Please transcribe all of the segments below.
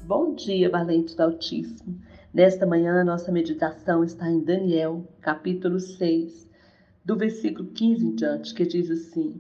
Bom dia, valentes do Altíssimo. Nesta manhã, nossa meditação está em Daniel, capítulo 6, do versículo 15 em diante, que diz assim: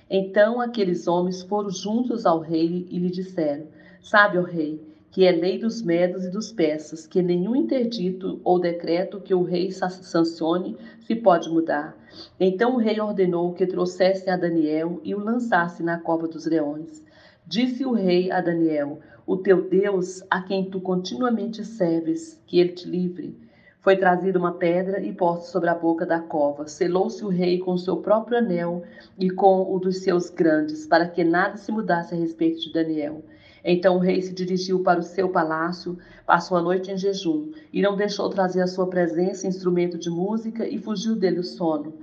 Então aqueles homens foram juntos ao rei e lhe disseram: Sabe, ó rei, que é lei dos medos e dos persas, que nenhum interdito ou decreto que o rei sancione se pode mudar. Então o rei ordenou que trouxessem a Daniel e o lançassem na cova dos leões. Disse o rei a Daniel: O teu Deus, a quem tu continuamente serves, que ele te livre. Foi trazida uma pedra e posta sobre a boca da cova. Selou-se o rei com o seu próprio anel e com o dos seus grandes, para que nada se mudasse a respeito de Daniel. Então o rei se dirigiu para o seu palácio, passou a noite em jejum, e não deixou trazer à sua presença instrumento de música, e fugiu dele o sono.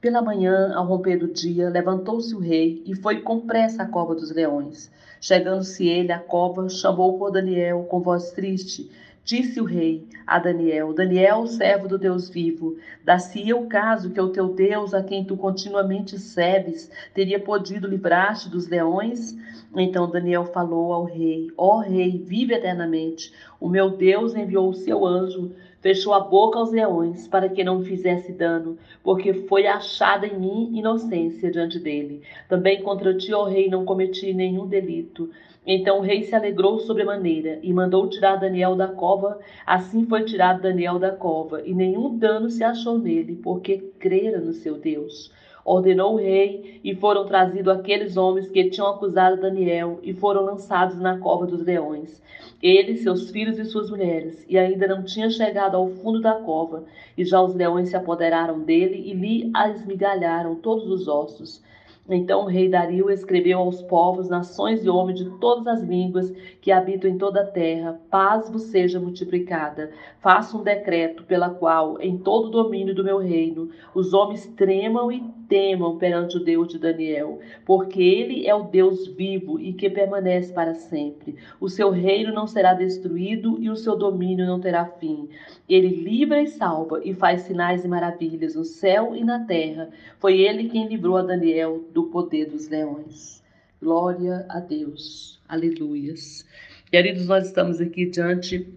Pela manhã, ao romper do dia, levantou-se o rei e foi com pressa à cova dos leões. Chegando-se ele à cova, chamou por Daniel com voz triste. Disse o rei a Daniel: Daniel, servo do Deus vivo, dá-se-ia o caso que o teu Deus, a quem tu continuamente serves, teria podido livrar-te dos leões? Então Daniel falou ao rei: Ó rei, vive eternamente. O meu Deus enviou o seu anjo, fechou a boca aos leões, para que não me fizesse dano, porque foi achada em mim inocência diante dele. Também contra ti, ó rei, não cometi nenhum delito. Então o rei se alegrou sobremaneira e mandou tirar Daniel da cova. Assim foi tirado Daniel da cova, e nenhum dano se achou nele, porque crera no seu Deus. Ordenou o rei, e foram trazidos aqueles homens que tinham acusado Daniel, e foram lançados na cova dos leões. Ele, seus filhos e suas mulheres, e ainda não tinha chegado ao fundo da cova, e já os leões se apoderaram dele e lhe esmigalharam todos os ossos. Então o rei Dario escreveu aos povos, nações e homens de todas as línguas que habitam em toda a terra: paz vos seja multiplicada. Faça um decreto pela qual, em todo o domínio do meu reino, os homens tremam e temam perante o Deus de Daniel, porque ele é o Deus vivo e que permanece para sempre. O seu reino não será destruído e o seu domínio não terá fim. Ele livra e salva e faz sinais e maravilhas no céu e na terra. Foi ele quem livrou a Daniel do poder dos leões. Glória a Deus. Aleluias. Queridos, nós estamos aqui diante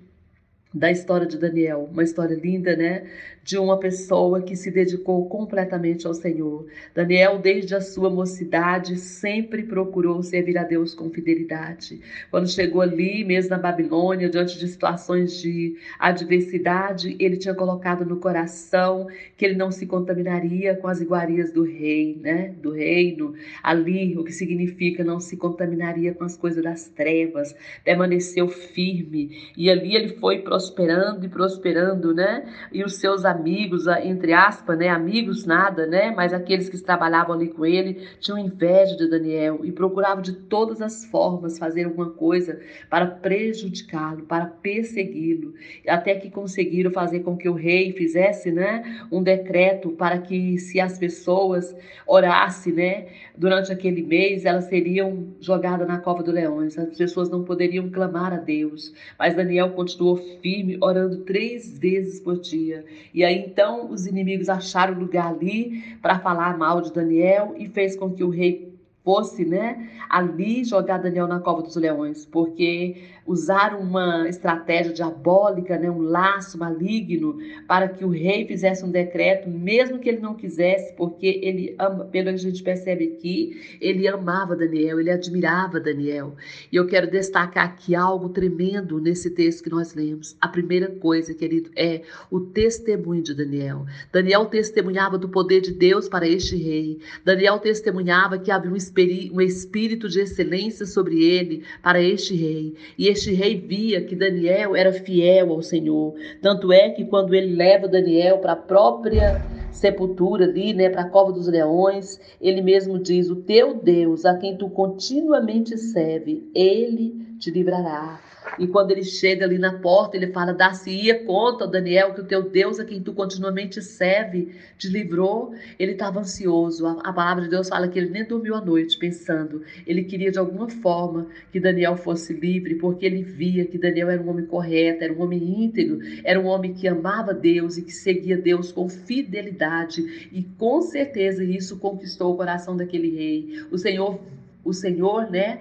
da história de Daniel, uma história linda, né? De uma pessoa que se dedicou completamente ao Senhor. Daniel, desde a sua mocidade, sempre procurou servir a Deus com fidelidade. Quando chegou ali, mesmo na Babilônia, diante de situações de adversidade, ele tinha colocado no coração que ele não se contaminaria com as iguarias do rei, né? Do reino. Ali, o que significa não se contaminaria com as coisas das trevas. Permaneceu firme. E ali ele foi prosperando e prosperando, né? E os seus amigos, entre aspas, né? Amigos nada, né? Mas aqueles que trabalhavam ali com ele tinham inveja de Daniel e procuravam de todas as formas fazer alguma coisa para prejudicá-lo, para persegui-lo, até que conseguiram fazer com que o rei fizesse, né? Um decreto para que, se as pessoas orassem, né? Durante aquele mês, elas seriam jogadas na cova dos leões. As pessoas não poderiam clamar a Deus. Mas Daniel continuou firme, orando 3 vezes por dia. E aí então os inimigos acharam lugar ali para falar mal de Daniel e fez com que o rei fosse, né, ali jogar Daniel na cova dos leões, porque usaram uma estratégia diabólica, né, um laço maligno, para que o rei fizesse um decreto, mesmo que ele não quisesse, porque ele ama, pelo que a gente percebe aqui, ele amava Daniel, ele admirava Daniel. E eu quero destacar aqui algo tremendo nesse texto que nós lemos. A primeira coisa, querido, é o testemunho de Daniel. Daniel testemunhava do poder de Deus para este rei. Daniel testemunhava que havia um espírito de excelência sobre ele para este rei. E este rei via que Daniel era fiel ao Senhor. Tanto é que quando ele leva Daniel para a própria sepultura ali, né, para a cova dos leões, ele mesmo diz: o teu Deus, a quem tu continuamente serve, ele te livrará. E quando ele chega ali na porta, ele fala: dar-se-ia conta, Daniel, que o teu Deus, a quem tu continuamente serve, te livrou. Ele estava ansioso. A palavra de Deus fala que ele nem dormiu à noite pensando. Ele queria de alguma forma que Daniel fosse livre, porque ele via que Daniel era um homem correto, era um homem íntegro, era um homem que amava Deus e que seguia Deus com fidelidade. E com certeza isso conquistou o coração daquele rei. O Senhor, né,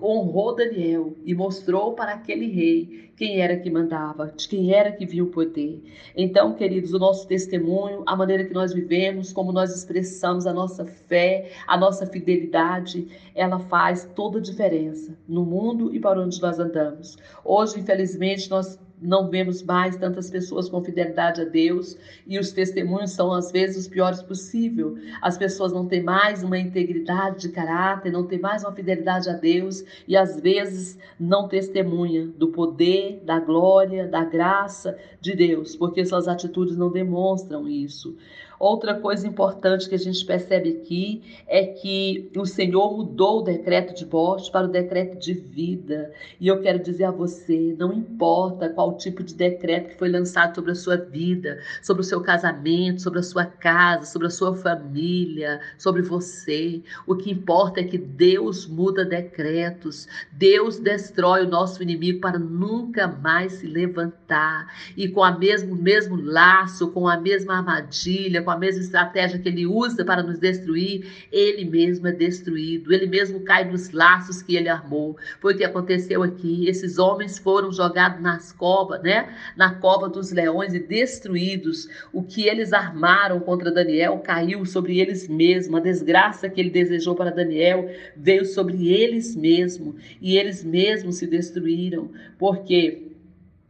honrou Daniel e mostrou para aquele rei quem era que mandava, de quem era que viu o poder. Então, queridos, o nosso testemunho, a maneira que nós vivemos, como nós expressamos a nossa fé, a nossa fidelidade, ela faz toda a diferença no mundo e para onde nós andamos. Hoje, infelizmente, nós não vemos mais tantas pessoas com fidelidade a Deus e os testemunhos são às vezes os piores possível. As pessoas não têm mais uma integridade de caráter, não têm mais uma fidelidade a Deus e às vezes não testemunha do poder, da glória, da graça de Deus, porque suas atitudes não demonstram isso. Outra coisa importante que a gente percebe aqui é que o Senhor mudou o decreto de morte para o decreto de vida. E eu quero dizer a você, não importa qual tipo de decreto que foi lançado sobre a sua vida, sobre o seu casamento, sobre a sua casa, sobre a sua família, sobre você. O que importa é que Deus muda decretos. Deus destrói o nosso inimigo para nunca mais se levantar. E com o mesmo laço, com a mesma armadilha, com a mesma estratégia que ele usa para nos destruir, ele mesmo é destruído. Ele mesmo cai nos laços que ele armou. Foi o que aconteceu aqui. Esses homens foram jogados nas covas, né? Na cova dos leões e destruídos. O que eles armaram contra Daniel caiu sobre eles mesmos. A desgraça que ele desejou para Daniel veio sobre eles mesmos. E eles mesmos se destruíram. Por quê?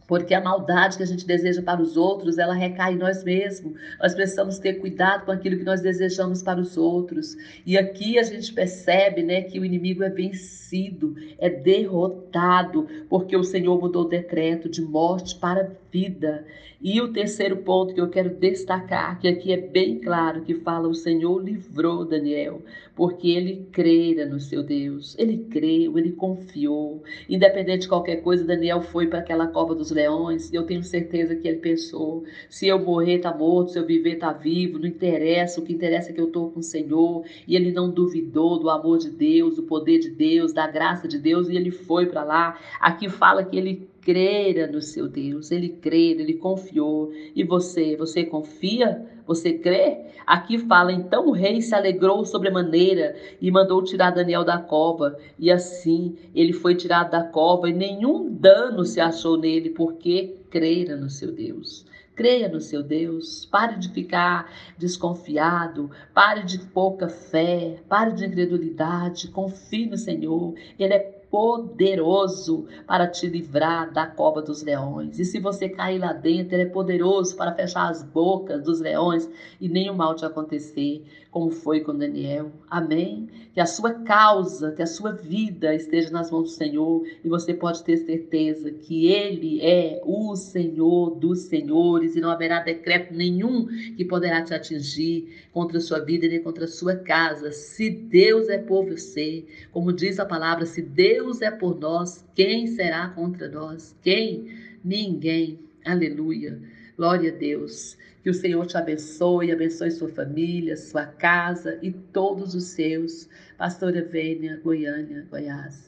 Porque a maldade que a gente deseja para os outros, ela recai em nós mesmos. Nós precisamos ter cuidado com aquilo que nós desejamos para os outros. E aqui a gente percebe, né, que o inimigo é vencido, é derrotado, porque o Senhor mudou o decreto de morte para vida. E o terceiro ponto que eu quero destacar, que aqui é bem claro, que fala: o Senhor livrou Daniel, porque ele crera no seu Deus. Ele creu, ele confiou. Independente de qualquer coisa, Daniel foi para aquela cova dos leões e eu tenho certeza que ele pensou: se eu morrer, tá morto, se eu viver, tá vivo, não interessa, o que interessa é que eu estou com o Senhor. E ele não duvidou do amor de Deus, do poder de Deus, da graça de Deus, e ele foi para lá. Aqui fala que ele crera no seu Deus, ele crê, ele confiou. E você confia? Você crê? Aqui fala: então o rei se alegrou sobremaneira e mandou tirar Daniel da cova. E assim ele foi tirado da cova e nenhum dano se achou nele, porque crera no seu Deus. Creia no seu Deus, pare de ficar desconfiado, pare de pouca fé, pare de incredulidade, confie no Senhor. Ele é poderoso para te livrar da cova dos leões. E se você cair lá dentro, ele é poderoso para fechar as bocas dos leões e nenhum mal te acontecer, como foi com Daniel. Amém? Que a sua causa, que a sua vida esteja nas mãos do Senhor e você pode ter certeza que Ele é o Senhor dos senhores e não haverá decreto nenhum que poderá te atingir contra a sua vida nem contra a sua casa. Se Deus é por você, como diz a palavra, se Deus é por nós, quem será contra nós? Quem? Ninguém. Aleluia. Glória a Deus. Que o Senhor te abençoe, abençoe sua família, sua casa e todos os seus. Pastora Vênia, Goiânia, Goiás.